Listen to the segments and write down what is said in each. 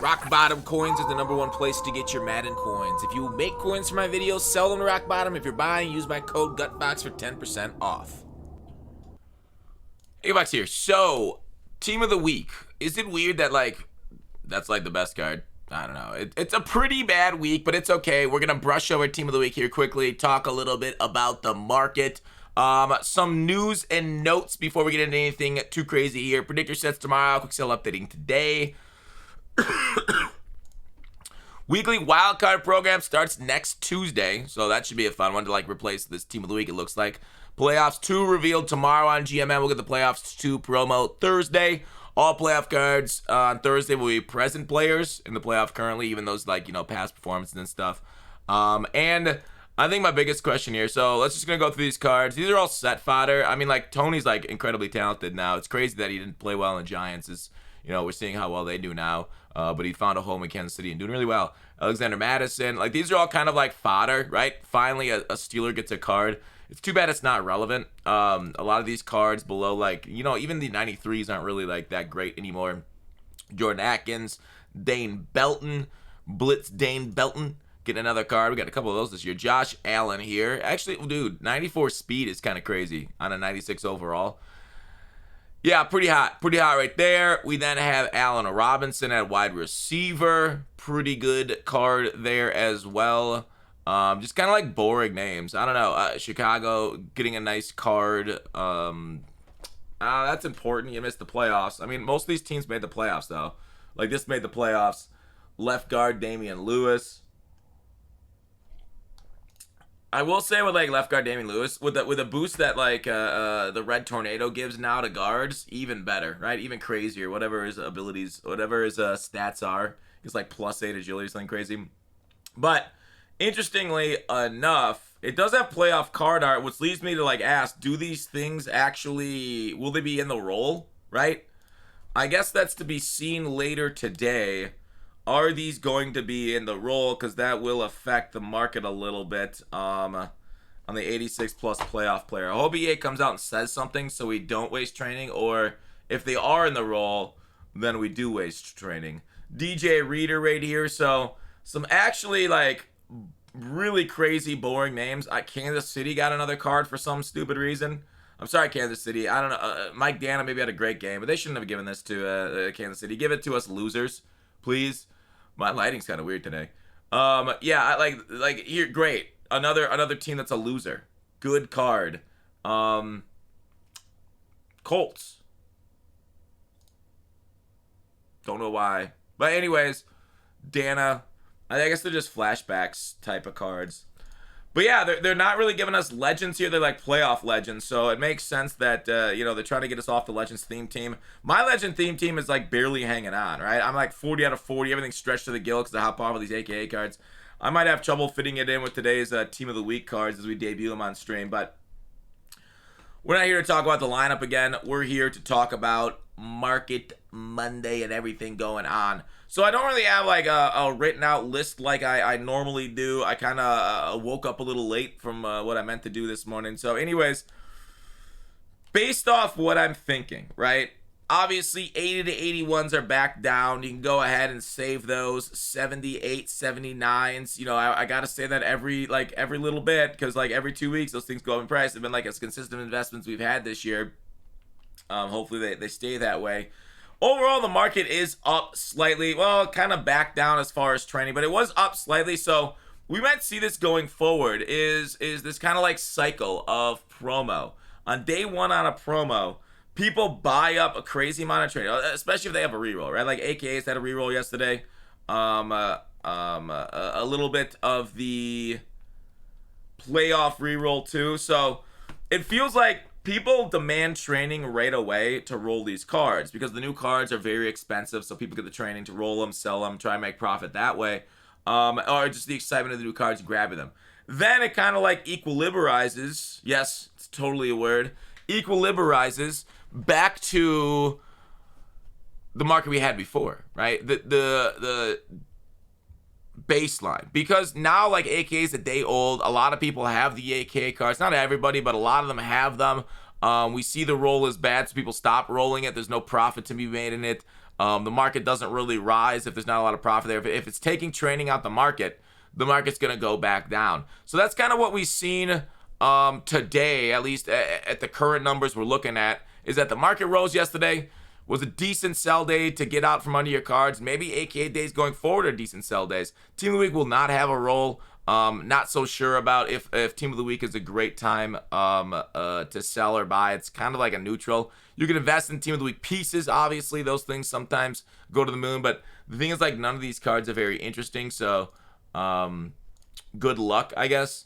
Rock Bottom Coins is the #1 place to get your Madden coins. If you make coins for my videos, sell them to Rock Bottom. If you're buying, use my code GUTBOX for 10% off. Hey, Box here. So, Team of the Week. Is it weird that, that's the best card? I don't know. It's a pretty bad week, but it's okay. We're going to brush over Team of the Week here quickly, talk a little bit about the market. Some news and notes before we get into anything too crazy here. Predictor sets tomorrow, quick sale updating today. Weekly wildcard program starts next Tuesday, so that should be a fun one to replace this Team of the Week, it looks like. Playoffs 2 revealed tomorrow on GMM. We'll get the Playoffs 2 promo Thursday. All playoff cards on Thursday will be present players in the playoff currently, even those past performances and stuff. And I think my biggest question here, so let's just gonna go through these cards. These are all set fodder. I mean, Tony's incredibly talented now. It's crazy that he didn't play well in the Giants. We're seeing how well they do now. But he found a home in Kansas City and doing really well. Alexander Madison, these are all kind of fodder, right? Finally, a Steeler gets a card. It's too bad it's not relevant. A lot of these cards below, even the 93s aren't really that great anymore. Jordan Atkins, Dane Belton, Blitz Dane Belton, getting another card. We got a couple of those this year. Josh Allen here. Actually, dude, 94 speed is kind of crazy on a 96 overall. Yeah, pretty hot right there. We then have Allen Robinson at wide receiver. Pretty good card there as well. Just kind of boring names. I don't know. Chicago getting a nice card. That's important. You missed the playoffs. I mean, most of these teams made the playoffs, though. This made the playoffs. Left guard Damian Lewis. I will say with left guard Damian Lewis, with a boost that the Red Tornado gives now to guards, even better, right? Even crazier. Whatever his abilities, whatever his stats are, he's +8 agility, something crazy. But interestingly enough, it does have playoff card art, which leads me to ask: do these things actually will they be in the roll? Right? I guess that's to be seen later today. Are these going to be in the roll? Because that will affect the market a little bit on the 86 plus playoff player. I hope EA comes out and says something so we don't waste training. Or if they are in the roll, then we do waste training. DJ Reader right here. So some actually really crazy boring names. Kansas City got another card for some stupid reason. I'm sorry, Kansas City. I don't know. Mike Dana maybe had a great game, but they shouldn't have given this to Kansas City. Give it to us losers, please. My lighting's kind of weird today. Yeah, here, great. Another team that's a loser. Good card. Colts. Don't know why. But anyways, Dana. I guess they're just flashbacks type of cards. But yeah, they're not really giving us legends here. They're playoff legends. So it makes sense that, they're trying to get us off the Legends theme team. My Legend theme team is barely hanging on, right? I'm 40 out of 40. Everything's stretched to the gill because I hop off with these AKA cards. I might have trouble fitting it in with today's Team of the Week cards as we debut them on stream. But we're not here to talk about the lineup again. We're here to talk about Market Monday and everything going on. So I don't really have a written out list like I normally do. I kind of woke up a little late from what I meant to do this morning. So anyways, based off what I'm thinking, right? Obviously 80 to 81s are back down. You can go ahead and save those 78, 79s. I got to say that every little bit because every 2 weeks those things go up in price. They've been as consistent investments we've had this year. Hopefully they stay that way. Overall, the market is up slightly. Well, kind of back down as far as trending, but it was up slightly. So we might see this going forward. Is this kind of cycle of promo? On day one on a promo, people buy up a crazy amount of trade, especially if they have a reroll, right? AKAs had a reroll yesterday. A little bit of the playoff reroll too. So it feels like people demand training right away to roll these cards because the new cards are very expensive. So people get the training to roll them, sell them, try and make profit that way. Or just the excitement of the new cards, grabbing them. Then it kind of equilibrizes. Yes, it's totally a word. Equilibrizes back to the market we had before, right? The baseline, because now AK is a day old. A lot of people have the AK cards, not everybody, but a lot of them have them. We see the roll is bad, so people stop rolling it. There's no profit to be made in it. The market doesn't really rise if there's not a lot of profit there. If it's taking training out the market's going to go back down. So that's kind of what we've seen today, at least at the current numbers we're looking at, is that the market rose yesterday, was a decent sell day to get out from under your cards. Maybe AKA days going forward are decent sell days. Team of the week will not have a role. Not so sure about if team of the week is a great time to sell or buy. It's kind of like a neutral. You can invest in team of the week pieces. Obviously, those things sometimes go to the moon. But the thing is, like, none of these cards are very interesting. So, good luck, I guess.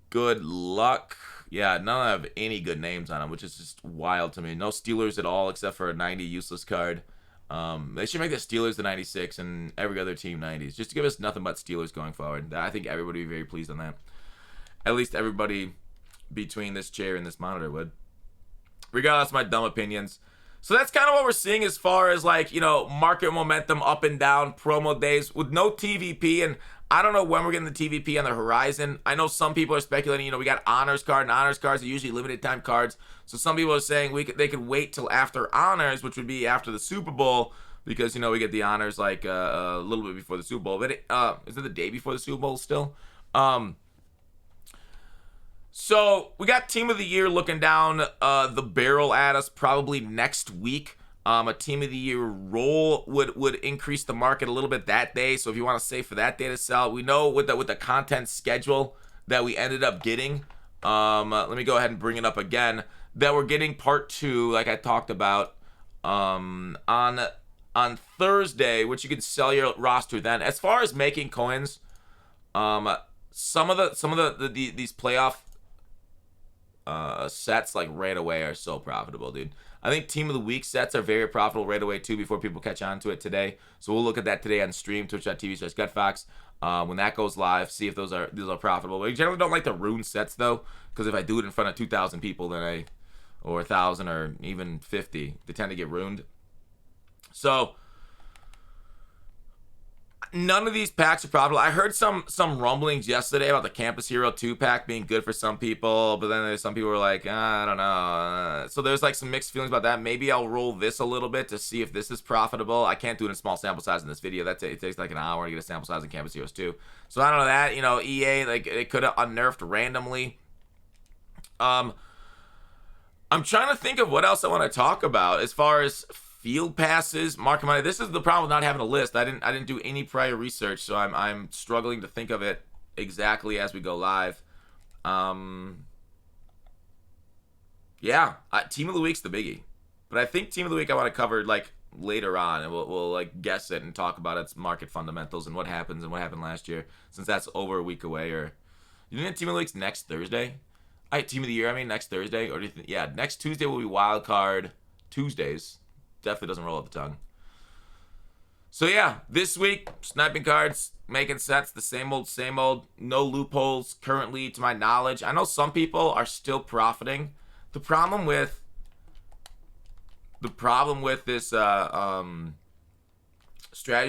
Good luck. Yeah, none have any good names on them, which is just wild to me. No Steelers at all, except for a 90 useless card. They should make the Steelers the 96 and every other team 90s, just to give us nothing but Steelers going forward. I think everybody would be very pleased on that. At least everybody between this chair and this monitor would. Regardless of my dumb opinions. So that's kind of what we're seeing as far as, like, you know, market momentum up and down, promo days with no TVP, and I don't know when we're getting the TVP on the horizon. I know some people are speculating, you know, we got honors card, and honors cards are usually limited time cards. So some people are saying they could wait till after honors, which would be after the Super Bowl, because, you know, we get the honors like a little bit before the Super Bowl. But is it the day before the Super Bowl still? So we got Team of the Year looking down the barrel at us probably next week. A Team of the Year roll would increase the market a little bit that day. So if you want to save for that day to sell, we know with the content schedule that we ended up getting. Let me go ahead and bring it up again. That we're getting part 2, like I talked about, on Thursday, which you can sell your roster then. As far as making coins, some of these playoff sets, like, right away are so profitable, dude. I think Team of the Week sets are very profitable right away too before people catch on to it today. So we'll look at that today on stream, twitch.tv/GutFox. When that goes live, see if those are profitable. We generally don't like the rune sets though, because if I do it in front of 2,000 people, then or 1,000 or even 50, they tend to get ruined. So none of these packs are profitable. I heard some rumblings yesterday about the Campus Hero 2 pack being good for some people, but then there's some people who are like, I don't know. So there's like some mixed feelings about that. Maybe I'll roll this a little bit to see if this is profitable. I can't do it in small sample size in this video. It takes like an hour to get a sample size in Campus Heroes 2. So I don't know that. You know, EA, like, it could have unnerfed randomly. I'm trying to think of what else I want to talk about as far as field passes, market money. This is the problem with not having a list. I didn't do any prior research, so I'm struggling to think of it exactly as we go live. Yeah, Team of the Week's the biggie, but I think Team of the Week I want to cover like later on, and we'll like guess it and talk about its market fundamentals and what happens and what happened last year, since that's over a week away. Or you think Team of the Week's next Thursday? Team of the Year, I mean, next Thursday, or do you think? Yeah, next Tuesday will be Wild Card Tuesdays. Definitely doesn't roll off the tongue. So yeah, this week, sniping cards, making sets, the same old. No loopholes currently to my knowledge. I know some people are still profiting. The problem with this strategy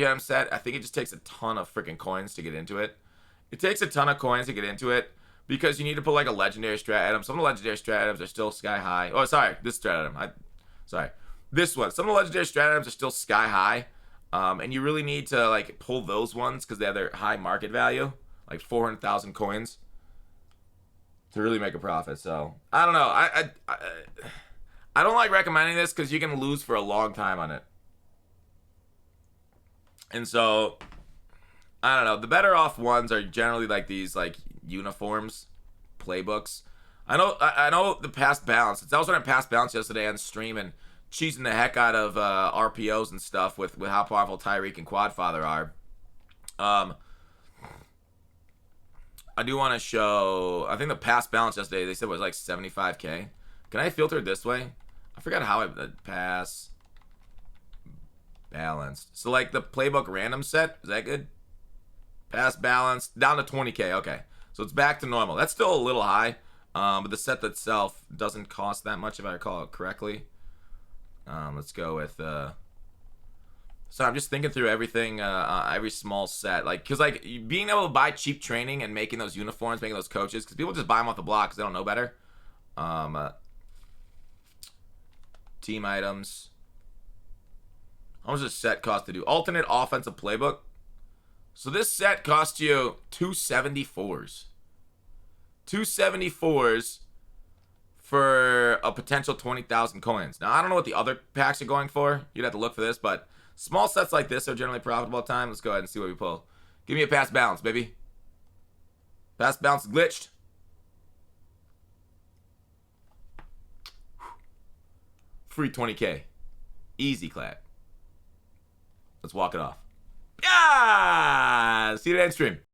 item set, I think it just takes a ton of freaking coins to get into it. It takes a ton of coins to get into it, because you need to put like a legendary strat item. Some of the legendary strat items are still sky high. Oh, sorry, this strat item. This one. Some of the legendary strat items are still sky high. And you really need to like pull those ones because they have their high market value, like 400,000 coins, to really make a profit. So I don't know. I don't like recommending this because you can lose for a long time on it. And so I don't know. The better off ones are generally like these like uniforms, playbooks. I know the past balance. I was running past balance yesterday on stream and cheesing the heck out of RPOs and stuff with how powerful Tyreek and Quadfather are. I do want to show, I think the past balance yesterday, they said was like 75K. Can I filter it this way? I forgot how I pass balanced. So like the playbook random set, is that good? Pass balance, down to 20K, okay. So it's back to normal. That's still a little high, but the set itself doesn't cost that much if I recall it correctly. Let's go with, so I'm just thinking through everything, every small set, like, cause like being able to buy cheap training and making those uniforms, making those coaches, cause people just buy them off the block cause they don't know better. Team items. How much does this set cost to do? Alternate offensive playbook. So this set costs you 274s. 274s for a potential 20,000 coins. Now, I don't know what the other packs are going for. You'd have to look for this, but small sets like this are generally profitable at time. Let's go ahead and see what we pull. Give me a pass balance, baby. Pass balance glitched. Free 20K. Easy clap. Let's walk it off. Yeah! See you at end stream.